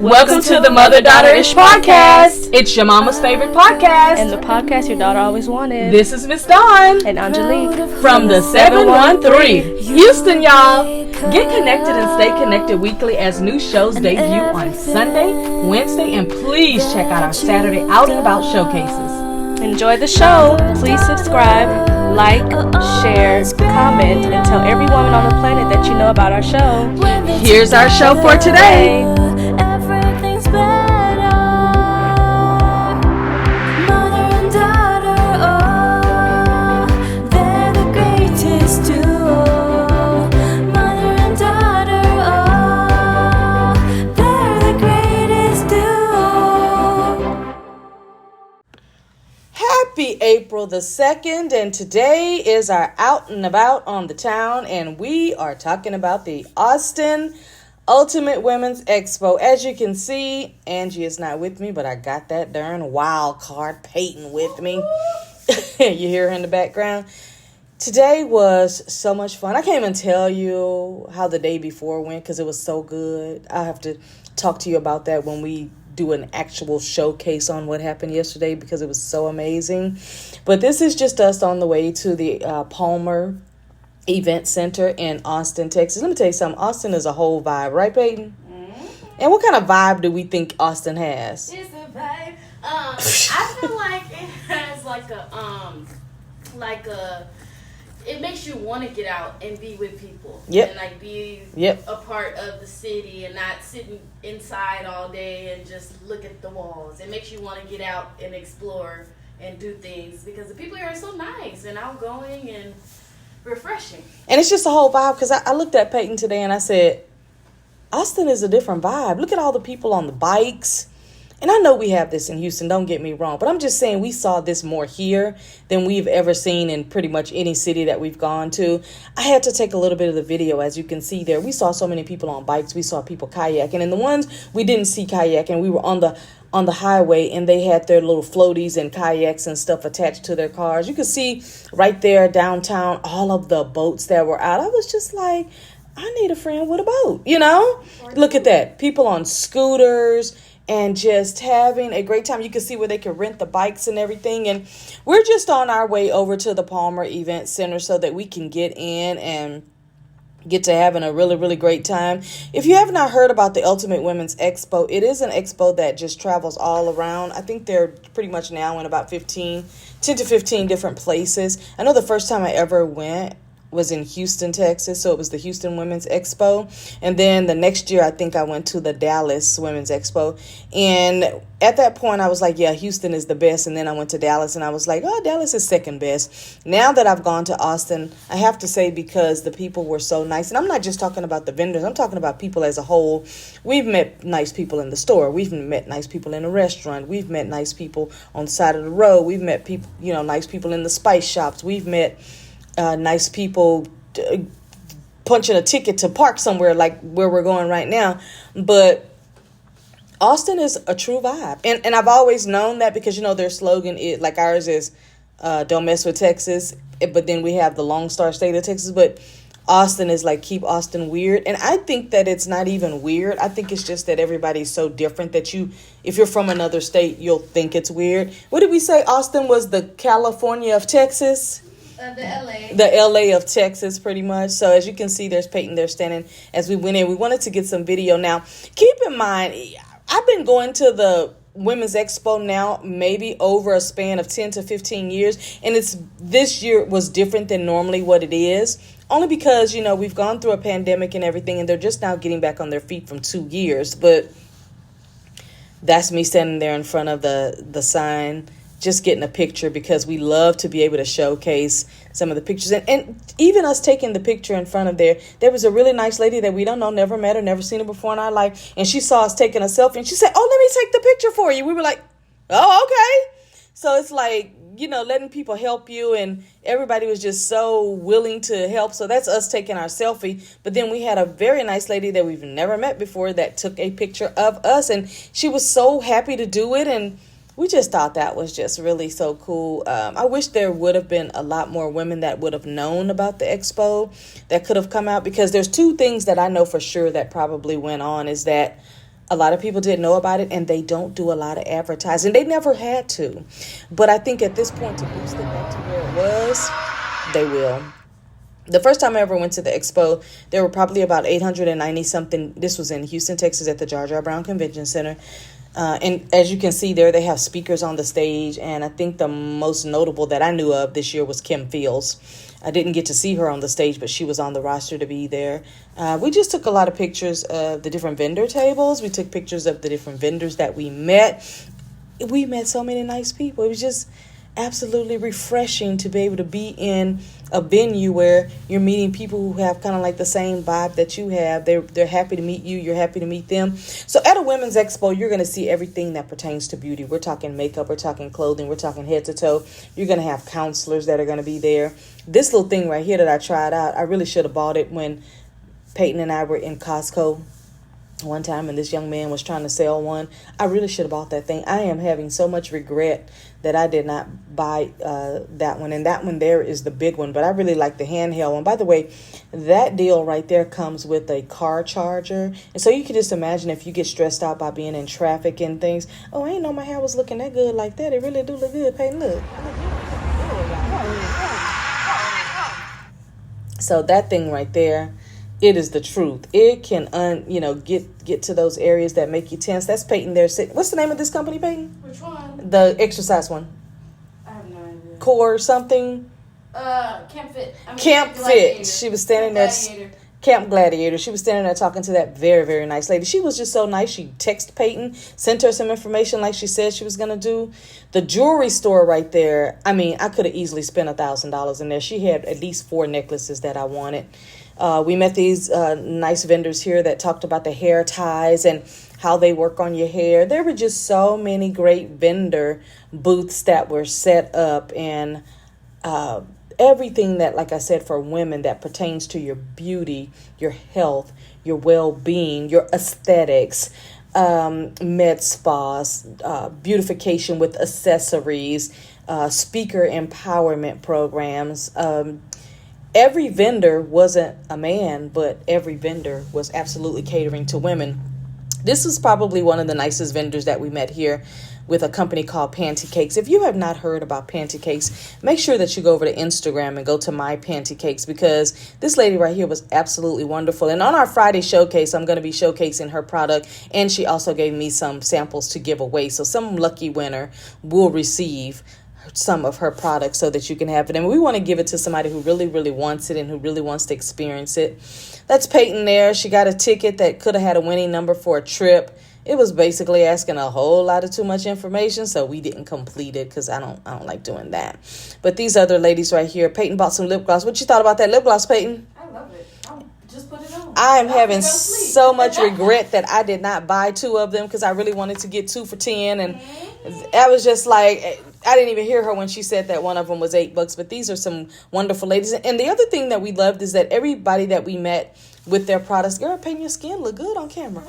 Welcome to the Mother-Daughter-ish podcast. It's your mama's favorite podcast. And the podcast your daughter always wanted. This is Miss Dawn. And Angelique. From the 713. Houston, y'all. Get connected and stay connected weekly as new shows debut on Sunday, Wednesday, and please check out our Saturday Out and About showcases. Enjoy the show. Please subscribe, like, share, comment, and tell every woman on the planet that you know about our show. Here's our show for today. Happy April the 2nd, and today is our Out and About on the Town, and we are talking about the Austin Ultimate Women's Expo. As you can see, Angie is not with me, but I got that darn wild card Peyton with me. You hear her in the background. Today was so much fun. I can't even tell you how the day before went because it was so good. I'll have to talk to you about that when we do an actual showcase on what happened yesterday because it was so amazing. But this is just us on the way to the Palmer Event Center in Austin, Texas. Let me tell you something. Austin is a whole vibe, right, Peyton? Mm-hmm. And what kind of vibe do we think Austin has? It's a vibe. I feel like it has it makes you want to get out and be with people. Yep. And be a part of the city and not sitting inside all day and just look at the walls. It makes you want to get out and explore and do things because the people here are so nice and outgoing and refreshing. And it's just a whole vibe because I looked at Peyton today and I said, Austin is a different vibe. Look at all the people on the bikes. And I know we have this in Houston, don't get me wrong, but I'm just saying we saw this more here than we've ever seen in pretty much any city that we've gone to. I had to take a little bit of the video, as you can see there. We saw so many people on bikes. We saw people kayaking. And the ones we didn't see kayaking, we were on the highway and they had their little floaties and kayaks and stuff attached to their cars. You could see right there downtown all of the boats that were out. I was just like, I need a friend with a boat, you know? Look at that. People on scooters and just having a great time. You can see where they can rent the bikes and everything. And we're just on our way over to the Palmer Event Center so that we can get in and get to having a really, really great time. If you have not heard about the Ultimate Women's Expo, it is an expo that just travels all around. I think they're pretty much now in about 10 to 15 different places. I know the first time I ever went was in Houston, Texas, so it was the Houston Women's Expo. And then the next year, I think I went to the Dallas Women's Expo. And at that point, I was like, yeah, Houston is the best. And then I went to Dallas, and I was like, oh, Dallas is second best. Now that I've gone to Austin, I have to say, because the people were so nice, and I'm not just talking about the vendors, I'm talking about people as a whole. We've met nice people in the store. We've met nice people in a restaurant. We've met nice people on the side of the road. We've met people, nice people in the spice shops. We've met nice people punching a ticket to park somewhere like where we're going right now. But Austin is a true vibe. And I've always known that because, their slogan is like ours is don't mess with Texas. But then we have the Lone Star State of Texas. But Austin is like keep Austin weird. And I think that it's not even weird. I think it's just that everybody's so different that if you're from another state, you'll think it's weird. What did we say? Austin was the California of Texas? The LA of Texas, pretty much. So as you can see, there's Peyton there standing as we went in. We wanted to get some video. Now, keep in mind, I've been going to the Women's Expo now maybe over a span of 10 to 15 years. And this year was different than normally what it is. Only because, we've gone through a pandemic and everything, and they're just now getting back on their feet from 2 years. But that's me standing there in front of the sign, just getting a picture because we love to be able to showcase some of the pictures. And even us taking the picture in front of there was a really nice lady that we don't know, never met her, never seen her before in our life. And she saw us taking a selfie and she said, oh, let me take the picture for you. We were like, oh, okay. So it's like, letting people help you, and everybody was just so willing to help. So that's us taking our selfie. But then we had a very nice lady that we've never met before that took a picture of us, and she was so happy to do it. And we just thought that was just really so cool. I wish there would have been a lot more women that would have known about the expo that could have come out, because there's two things that I know for sure that probably went on is that A lot of people didn't know about it, and they don't do a lot of advertising. They never had to. But I think at this point, to boost it back to where it was, they will. The first time I ever went to the expo, there were probably about 890 something. This was in Houston, Texas at the Jar Jar Brown Convention Center. And as you can see there, they have speakers on the stage. And I think the most notable that I knew of this year was Kim Fields. I didn't get to see her on the stage, but she was on the roster to be there. We just took a lot of pictures of the different vendor tables. We took pictures of the different vendors that we met. We met so many nice people. It was just absolutely refreshing to be able to be in a venue where you're meeting people who have kind of like the same vibe that you have. They're happy to meet you. You're happy to meet them. So at a women's expo, you're going to see everything that pertains to beauty. We're talking makeup. We're talking clothing. We're talking head to toe. You're going to have counselors that are going to be there. This little thing right here that I tried out, I really should have bought it when Peyton and I were in Costco one time and this young man was trying to sell one. I really should have bought that thing. I am having so much regret that I did not buy that one. And that one there is the big one, but I really like the handheld one. By the way, that deal right there comes with a car charger. And so you can just imagine if you get stressed out by being in traffic and things. Oh, I ain't know my hair was looking that good like that. It really do look good. Peyton, look. So that thing right there, it is the truth. It can, get to those areas that make you tense. That's Peyton there sitting. What's the name of this company, Peyton? Which one? The exercise one. I have no idea. Core something. Camp Fit. Camp Fit. She was standing there. Gladiator. Camp Gladiator. She was standing there talking to that very, very nice lady. She was just so nice. She texted Peyton, sent her some information like she said she was going to do. The jewelry store right there, I mean, I could have easily spent $1,000 in there. She had at least 4 necklaces that I wanted. We met these nice vendors here that talked about the hair ties and how they work on your hair. There were just so many great vendor booths that were set up, and everything that, like I said, for women that pertains to your beauty, your health, your well-being, your aesthetics, med spas, beautification with accessories, speaker empowerment programs. Every vendor wasn't a man, but every vendor was absolutely catering to women. This is probably one of the nicest vendors that we met here with a company called Panty Cakes. If you have not heard about Panty Cakes, make sure that you go over to Instagram and go to My Panty Cakes, because this lady right here was absolutely wonderful. And on our Friday showcase, I'm going to be showcasing her product, and she also gave me some samples to give away. So some lucky winner will receive some of her products so that you can have it. And we want to give it to somebody who really, really wants it and who really wants to experience it. That's Peyton there. She got a ticket that could have had a winning number for a trip. It was basically asking a whole lot of too much information, so we didn't complete it because I don't like doing that. But these other ladies right here, Peyton bought some lip gloss. What you thought about that lip gloss, Peyton? I love it. I'll just put it on. I am having so much regret that I did not buy 2 of them because I really wanted to get 2 for $10, and I was just like, I didn't even hear her when she said that one of them was $8. But these are some wonderful ladies. And the other thing that we loved is that everybody that we met with their products, girl, Peyton, your skin look good on camera.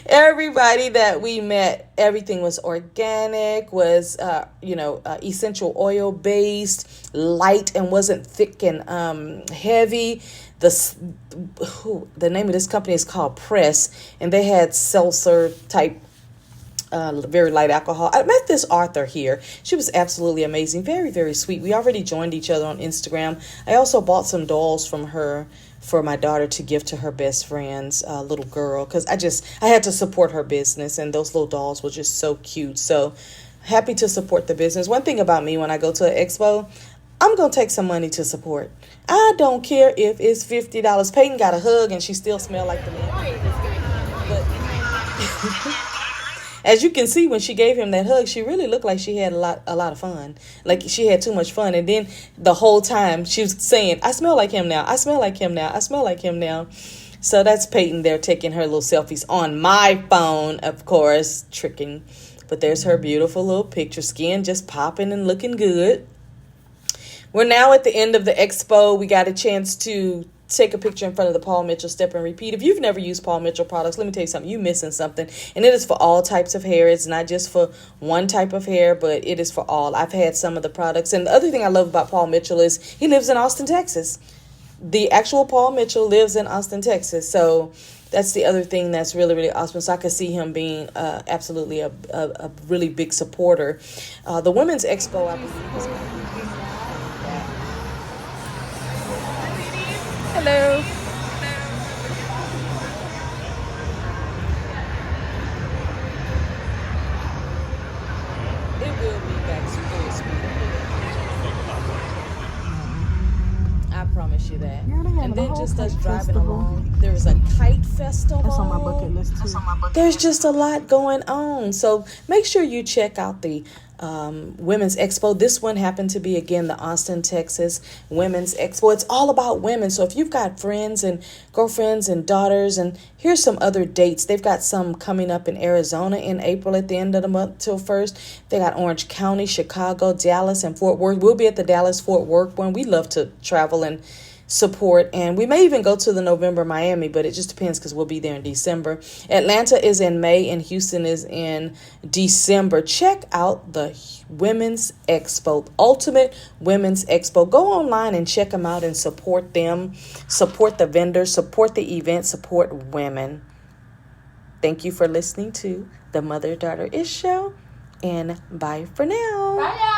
Everybody that we met, everything was organic, was essential oil based, light, and wasn't thick and heavy. The name of this company is called Press, and they had seltzer type very light alcohol. I met this author here. She was absolutely amazing. Very, very sweet. We already joined each other on Instagram. I also bought some dolls from her for my daughter to give to her best friend's little girl, because I had to support her business, and those little dolls were just so cute. So happy to support the business. One thing about me, when I go to an expo, I'm going to take some money to support. I don't care if it's $50. Peyton got a hug and she still smelled like the man. But as you can see, when she gave him that hug, she really looked like she had a lot of fun. Like she had too much fun. And then the whole time she was saying, I smell like him now. I smell like him now. I smell like him now. So that's Peyton there taking her little selfies on my phone, of course, tricking. But there's her beautiful little picture, skin just popping and looking good. We're now at the end of the expo. We got a chance to take a picture in front of the Paul Mitchell Step and Repeat. If you've never used Paul Mitchell products, let me tell you something. You're missing something. And it is for all types of hair. It's not just for one type of hair, but it is for all. I've had some of the products. And the other thing I love about Paul Mitchell is he lives in Austin, Texas. The actual Paul Mitchell lives in Austin, Texas. So that's the other thing that's really, really awesome. So I could see him being absolutely a really big supporter. The Women's Expo, I believe, is going to be. Hello. It will be back to full speed. I promise you that. And then just us driving along, there's a kite festival. That's on my bucket list too. There's just a lot going on. So make sure you check out the Women's Expo. This one happened to be, again, the Austin, Texas Women's Expo. It's all about women. So if you've got friends and girlfriends and daughters, and here's some other dates. They've got some coming up in Arizona in April at the end of the month till 1st. They got Orange County, Chicago, Dallas, and Fort Worth. We'll be at the Dallas-Fort Worth one. We love to travel and support, and we may even go to the November Miami, but it just depends because we'll be there in December. Atlanta is in May and Houston is in December. Check out the Women's Expo, Ultimate Women's Expo. Go online and check them out and support them, support the vendors, support the event, support women. Thank you for listening to the Mother Daughter Ish Show, and bye for now. Bye.